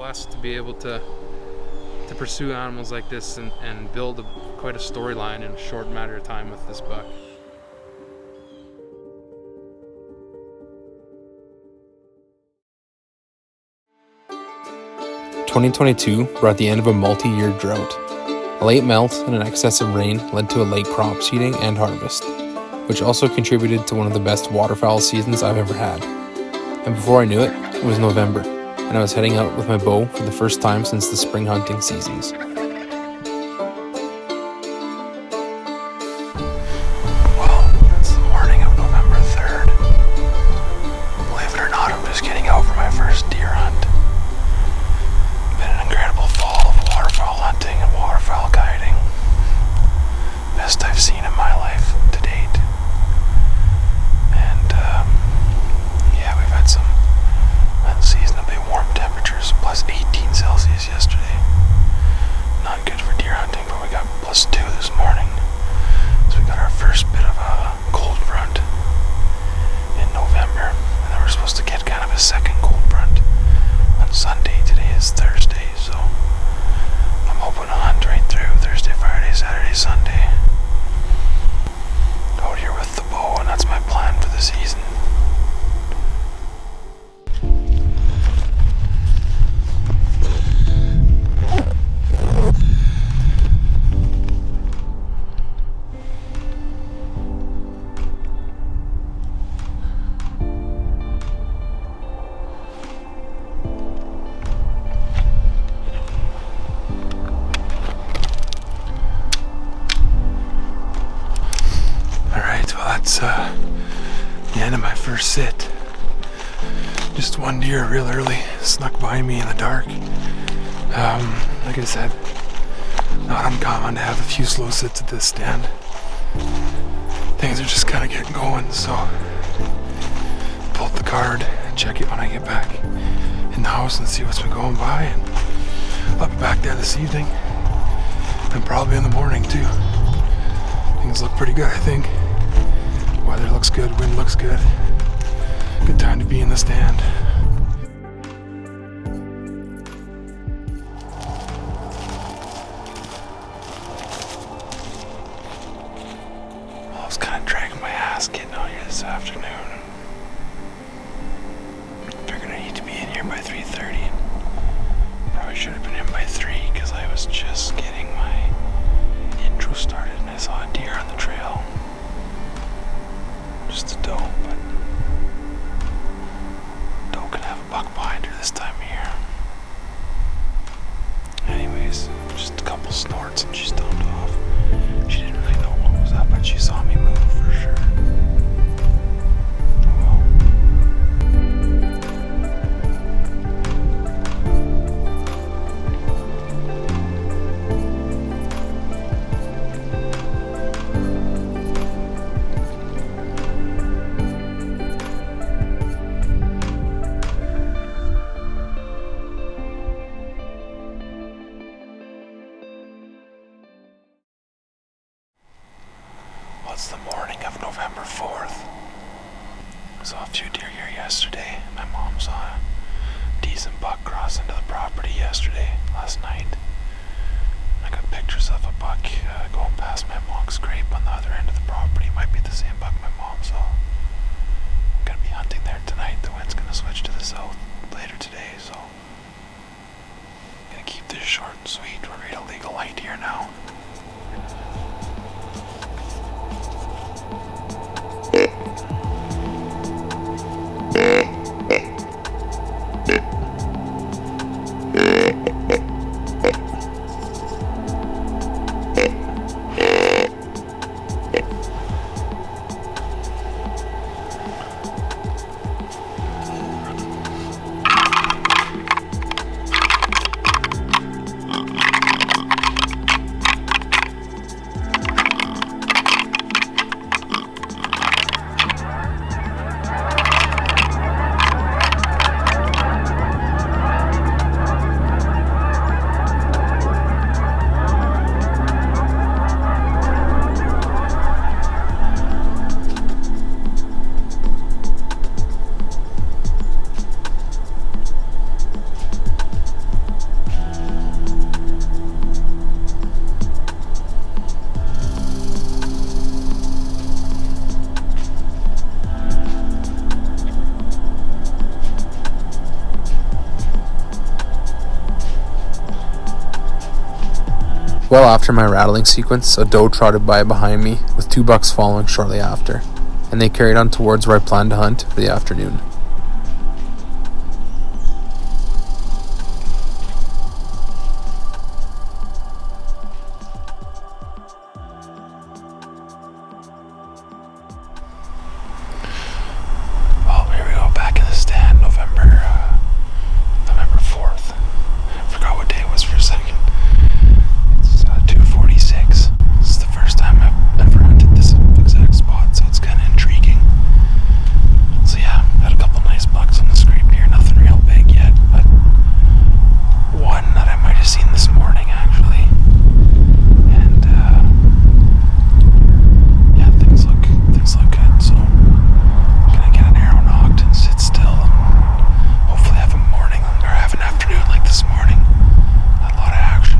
blessed to be able to pursue animals like this and build quite a storyline in a short matter of time with this buck. "2022 brought the end of a multi-year drought. A late melt and an excess of rain led to a late crop seeding and harvest, which also contributed to one of the best waterfowl seasons I've ever had. And before I knew it, it was November, and I was heading out with my bow for the first time since the spring hunting seasons. Well, it's the morning of November 3rd. Believe it or not, I'm just getting out for my first deer hunt. Been an incredible fall of waterfowl hunting and waterfowl guiding. Best I've seen in my life to date. And yeah, we've had some unseasonably warm temperatures, plus 18 Celsius yesterday. Not good for deer hunting, but we got plus 2 this morning. So we got our first bit of a cold front in November, and then we're supposed to get kind of a second cold front on Sunday. Today is Thursday, so I'm hoping to hunt right through Thursday, Friday, Saturday, Sunday. Out here with the bow, and that's my plan for the season. That's the end of my first sit. Just one deer real early snuck by me in the dark. Like I said, not uncommon to have a few slow sits at this stand. Things are just kind of getting going, so pull up the card, check it when I get back in the house and see what's been going by, and I'll be back there this evening and probably in the morning too. Things look pretty good, I think. Weather looks good, wind looks good. Good time to be in the stand. Well, I was kind of dragging my ass getting out here this afternoon. Figured I need to be in here by 3:30. Probably should have been in by 3 because I was just getting my intro started and I saw a deer on the trail. Just a doe, but doe can have a buck behind her this time of year. Anyways, just a couple snorts and she stomped off. She didn't really know what was up, but she saw me move for sure. It's the morning of November 4th. Saw a few deer here yesterday. My mom saw a decent buck cross into the property last night. I got pictures of a buck going past my mom's scrape on the other end of the property. Might be the same buck my mom saw. I'm gonna be hunting there tonight. The wind's gonna switch to the south later today, so I'm gonna keep this short and sweet. We're at a legal light here now. Well after my rattling sequence, a doe trotted by behind me, with 2 bucks following shortly after, and they carried on towards where I planned to hunt for the afternoon. Well, here we go, back in the stand, November 4th. I forgot what day it was for a second. It's 2:46. This is the first time I've ever hunted this exact spot, so it's kind of intriguing. So yeah, had a couple nice bucks on the scrape here. Nothing real big yet, but one that I might have seen this morning actually. And yeah, things look good. So gonna get an arrow knocked and sit still and hopefully have a morning or have an afternoon like this morning. A lot of action.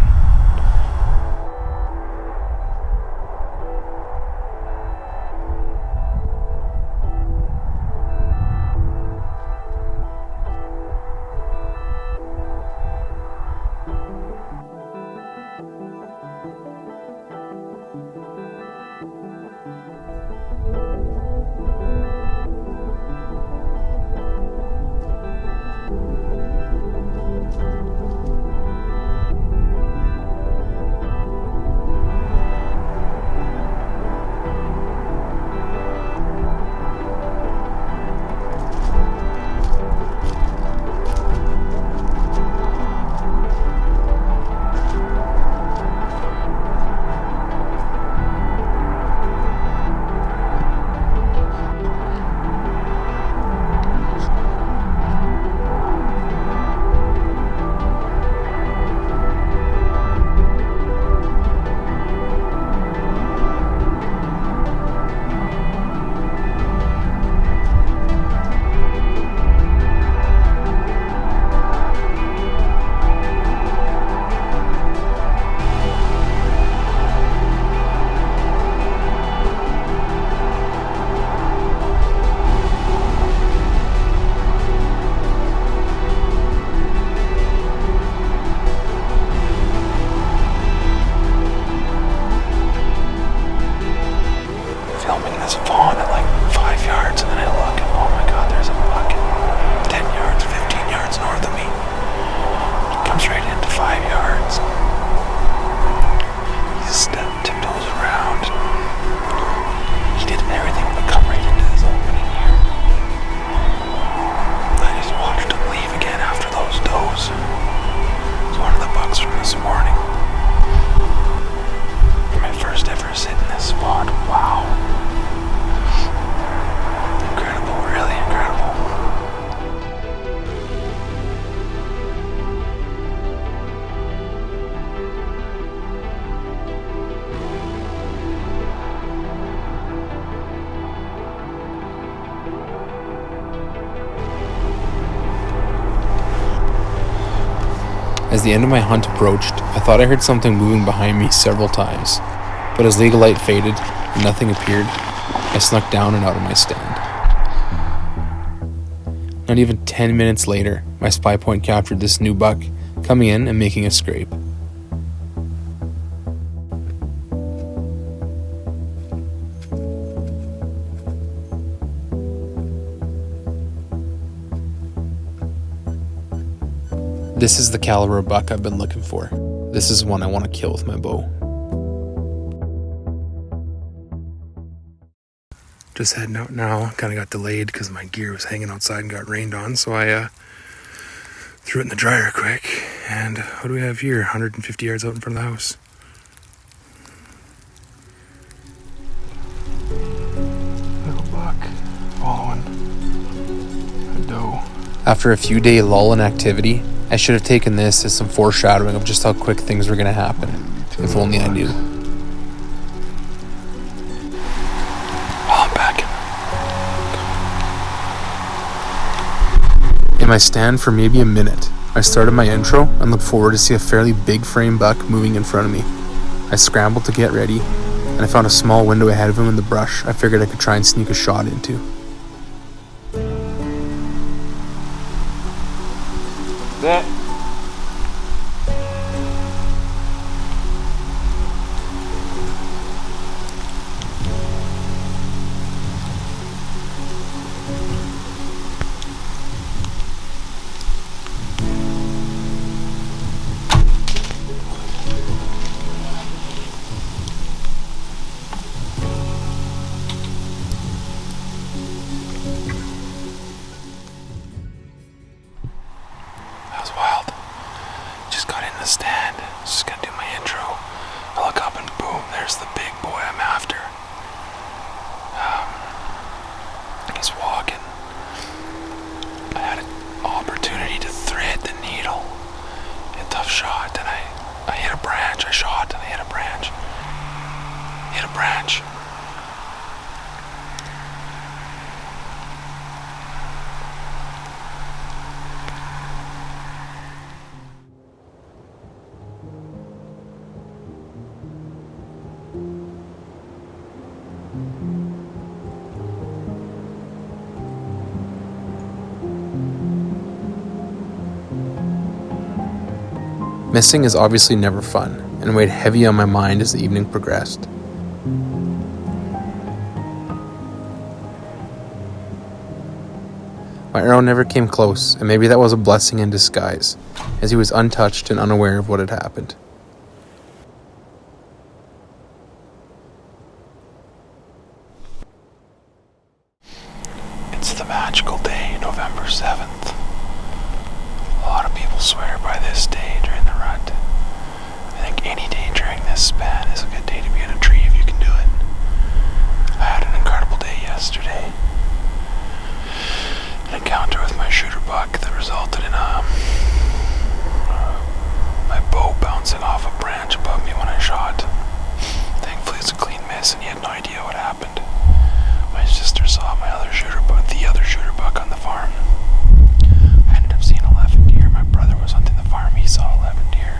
Filming this fawn at like 5 yards, and then I look and oh my god, there's a buck 10 yards, 15 yards north of me. He comes right into 5 yards. He tiptoes around. He did everything but come right into this opening here. I just watched him leave again after those does. It's one of the bucks from this morning. My first ever sit in this spot. Wow. Incredible, really incredible. As the end of my hunt approached, I thought I heard something moving behind me several times, but as legal light faded and nothing appeared, I snuck down and out of my stand. Not even 10 minutes later, my Spypoint captured this new buck, coming in and making a scrape. This is the caliber of buck I've been looking for. This is one I want to kill with my bow. Just heading out now. Kind of got delayed because my gear was hanging outside and got rained on, so I threw it in the dryer quick. And what do we have here? 150 yards out in front of the house. Little buck following a doe. After a few day lull in activity, I should have taken this as some foreshadowing of just how quick things were going to happen, if only I knew. Oh, I'm back. In my stand for maybe a minute, I started my intro and looked forward to see a fairly big frame buck moving in front of me. I scrambled to get ready, and I found a small window ahead of him in the brush I figured I could try and sneak a shot into. That. branch. Missing is obviously never fun, and weighed heavy on my mind as the evening progressed. My arrow never came close, and maybe that was a blessing in disguise, as he was untouched and unaware of what had happened. It's the magical day, November 7th. A lot of people swear by this day during the rut. I think any day during this span is a good day to be in a tree if you can do it. I had an incredible day yesterday. An encounter with my shooter buck that resulted in my bow bouncing off a branch above me when I shot. Thankfully it's a clean miss and he had no idea what happened. My sister saw the other shooter buck on the farm. I ended up seeing 11 deer. My brother was hunting the farm. He saw 11 deer.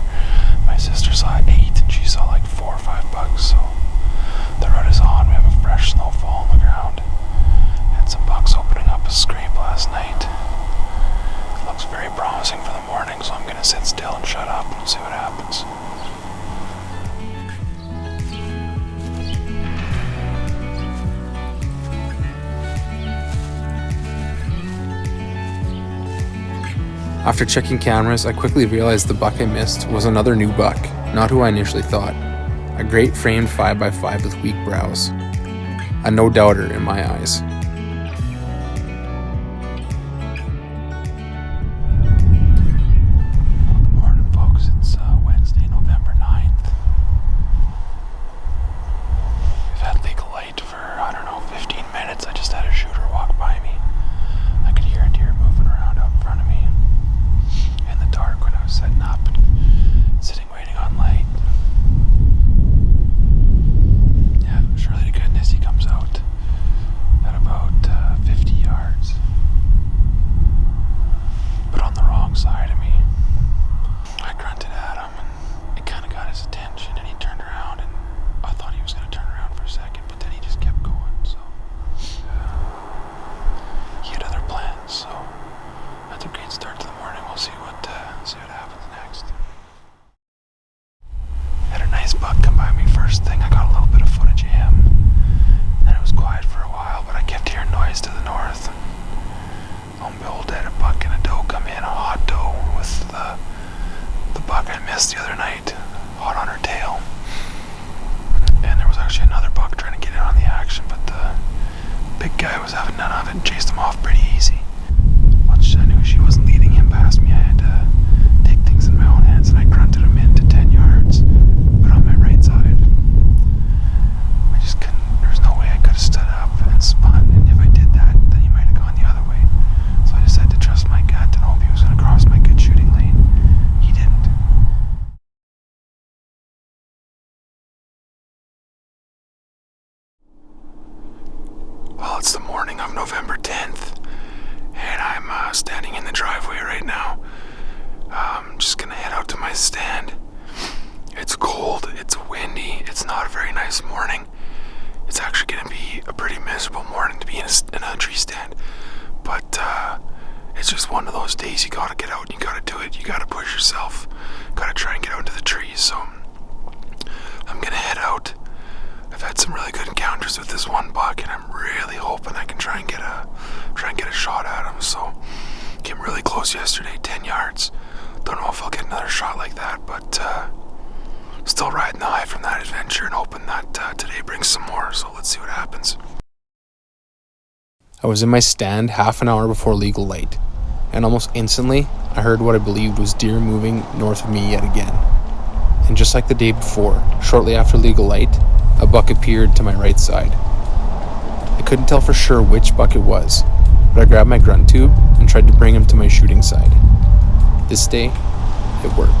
My sister saw 8 and she saw like 4 or 5 bucks. So the rut is on. We have a fresh snowfall on the ground. Had some bucks opening up a scrape last night. It looks very promising for the morning, so I'm going to sit still and shut up and see what happens. After checking cameras, I quickly realized the buck I missed was another new buck, not who I initially thought. A great framed 5x5 with weak brows. A no-doubter in my eyes. Good morning, folks. It's Wednesday, November 9th. We've had legal light for, 15 minutes. I just had a shooter walk by me. I could hear a deer moving around out in front of me. In the dark when I was setting up and sitting waiting on light. Yeah, surely to goodness he comes out at about 50 yards. But on the wrong side of me. I grunted at him and it kind of got his attention and he turned around and I thought he was going to turn around for a second, but then he just kept going. So he had other plans, so that's a great start to the morning. We'll see what happens next. Had a nice buck come by me first thing. I got a little bit of footage of him. Then it was quiet for a while, but I kept hearing noise to the north. Lo and behold, I had a buck and a doe come in, a hot doe with the buck I missed the other night, hot on her tail. And there was actually another buck trying to get in on the action, but the big guy was having none of it and chased him off pretty easy. Once I knew she wasn't leading him past me, I had to take things in my own hands and I grunted him into 10 yards, but on my right side. I just couldn't, there was no way I could have stood up and spun, and if I did that, then he might have gone the other way. So I just had to trust my gut and hope he was going to cross my good shooting lane. He didn't. Well, it's the morning of November 10th, and I'm standing in the driveway right now. I'm just gonna head out to my stand. It's cold, it's windy, it's not a very nice morning. It's actually gonna be a pretty miserable morning to be in a tree stand. But it's just one of those days you gotta get out and you gotta do it. You gotta push yourself. Gotta try and get out into the trees. So I'm gonna head out. I've had some really good encounters with this one buck, and I'm really hoping I can try and get a shot at him. So came really close yesterday, 10 yards. Don't know if I'll get another shot like that, but still riding the high from that adventure and hoping that today brings some more. So let's see what happens. I was in my stand half an hour before legal light, and almost instantly I heard what I believed was deer moving north of me yet again. And just like the day before, shortly after legal light, a buck appeared to my right side. I couldn't tell for sure which buck it was, but I grabbed my grunt tube and tried to bring him to my shooting side. This day, it worked.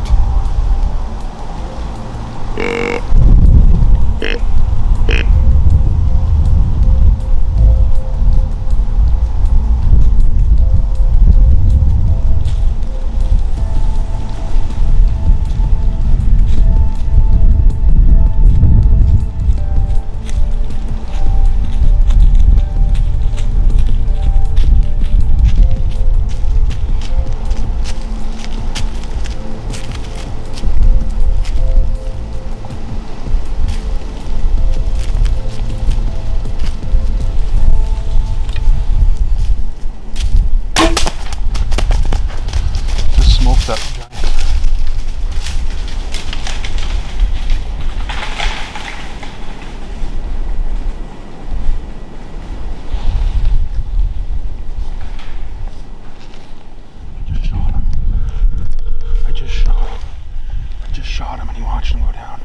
go down.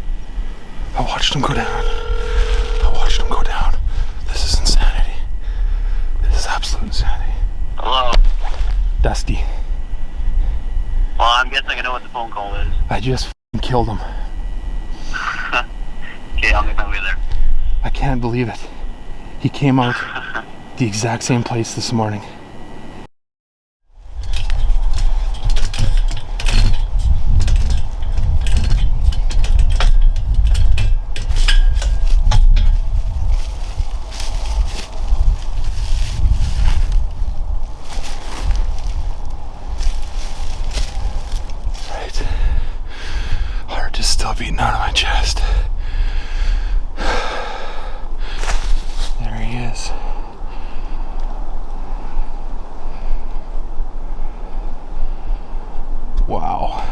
I watched him go down. I watched him go down. This is insanity. This is absolute insanity. Hello? Dusty, Well, I'm guessing I know what the phone call is. I just f***ing killed him. Okay, I'll make my way there. I can't believe it. He came out the exact same place this morning. Right. Heart is still beating out of my chest. There he is. Wow.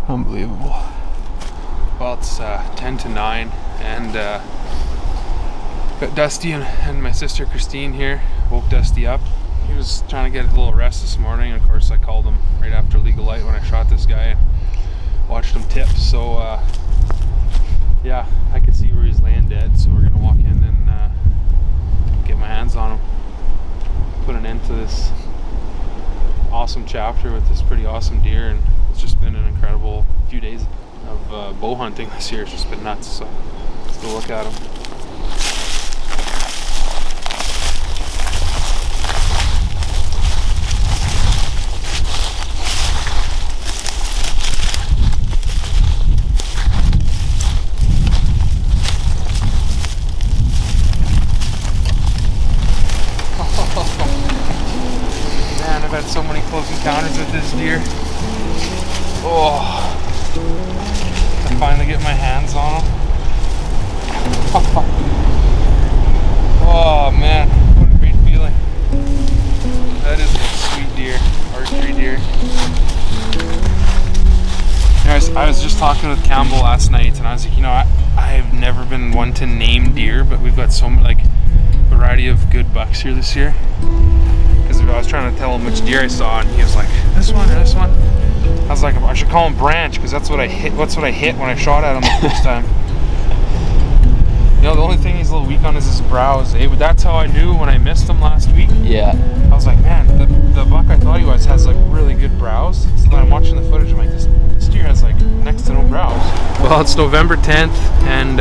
Unbelievable. Well, it's 10 to 9, and got Dusty and my sister Christine here. Woke Dusty up. He was trying to get a little rest this morning, and of course I called him right after legal light when I shot this guy and watched him tip. So yeah, I could see where he's laying dead, so we're gonna walk in and get my hands on him, put an end to this awesome chapter with this pretty awesome deer. And it's just been an incredible few days of bow hunting this year. It's just been nuts. So let's go look at him. Man, I've had so many close encounters with this deer. Oh, to finally get my hands on him. Oh man, what a great feeling. That is a sweet deer, archery deer. I was just talking with Campbell last night, and I was like, you know, I've never been one to name deer, but we've got so much variety of good bucks here this year. Because I was trying to tell him which deer I saw, and he was like, this one or this one. I was like, I should call him Branch, because that's what I hit. That's what I hit when I shot at him the first time. You know, the only thing he's a little weak on is his brows. But that's how I knew when I missed him last week. Yeah. I was like, man, the buck I thought he was has like really good brows. So then I'm watching the footage, I'm like, this deer has like next to no brows. Well, it's November 10th, and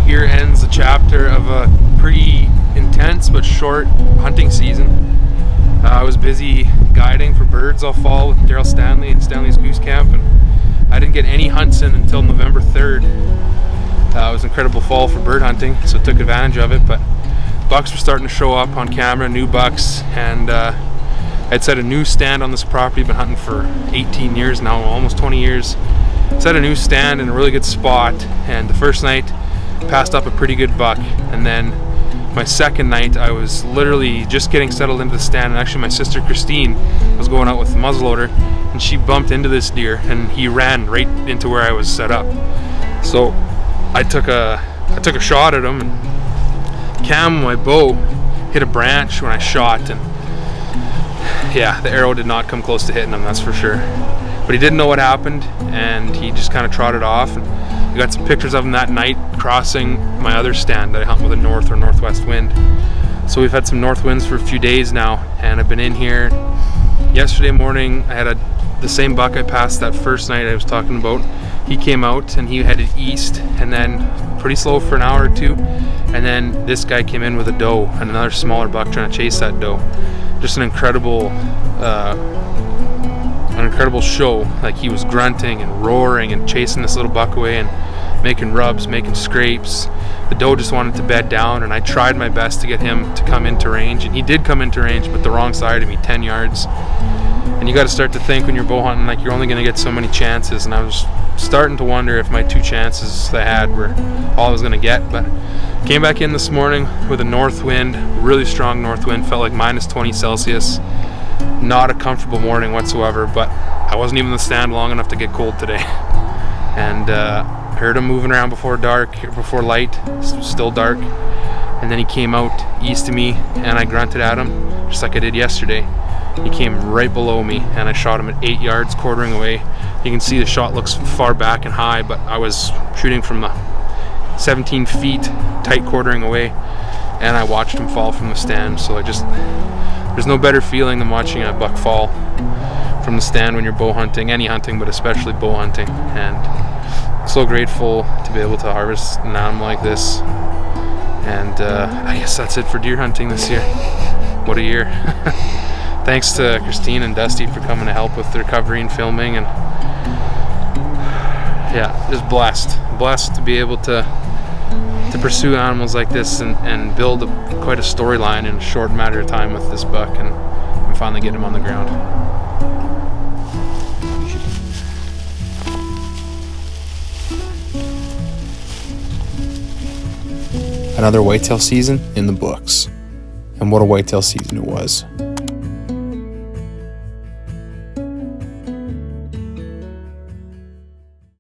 here ends the chapter of a pretty intense but short hunting season. I was busy guiding for birds all fall with Daryl Stanley and Stanley's Goose Camp, and I didn't get any hunts in until November 3rd. It was an incredible fall for bird hunting, so I took advantage of it. But bucks were starting to show up on camera, new bucks, and I'd set a new stand on this property. Been hunting for 18 years now, almost 20 years. Set a new stand in a really good spot, and the first night passed up a pretty good buck, and then my second night I was literally just getting settled into the stand, and actually my sister Christine was going out with the muzzleloader, and she bumped into this deer, and he ran right into where I was set up. So I took a shot at him, and Cam, my bow, hit a branch when I shot, and yeah, the arrow did not come close to hitting him, that's for sure. But he didn't know what happened, and he just kind of trotted off. And I got some pictures of him that night crossing my other stand that I hunt with a north or northwest wind. So we've had some north winds for a few days now, and I've been in here. Yesterday morning I had the same buck I passed that first night I was talking about. He came out and he headed east, and then pretty slow for an hour or two, and then this guy came in with a doe and another smaller buck trying to chase that doe. Just an incredible show. Like, he was grunting and roaring and chasing this little buck away and making rubs, making scrapes. The doe just wanted to bed down, and I tried my best to get him to come into range, and he did come into range, but the wrong side of me, 10 yards. And you got to start to think when you're bow hunting, like, you're only going to get so many chances, and I was starting to wonder if my 2 chances I had were all I was going to get. But came back in this morning with a north wind, really strong north wind, felt like minus 20 Celsius. Not a comfortable morning whatsoever, but I wasn't even in the stand long enough to get cold today. And heard him moving around before light, still dark, and then he came out east of me, and I grunted at him just like I did yesterday. He came right below me, and I shot him at 8 yards, quartering away. You can see the shot looks far back and high, but I was shooting from the 17 feet, tight quartering away, and I watched him fall from the stand. So there's no better feeling than watching a buck fall from the stand when you're bow hunting, any hunting, but especially bow hunting. And I'm so grateful to be able to harvest an animal like this. And I guess that's it for deer hunting this year. What a year. Thanks to Christine and Dusty for coming to help with the recovery and filming, and yeah, just blessed to be able to pursue animals like this and build quite a storyline in a short matter of time with this buck, and finally get him on the ground. Another whitetail season in the books. And what a whitetail season it was.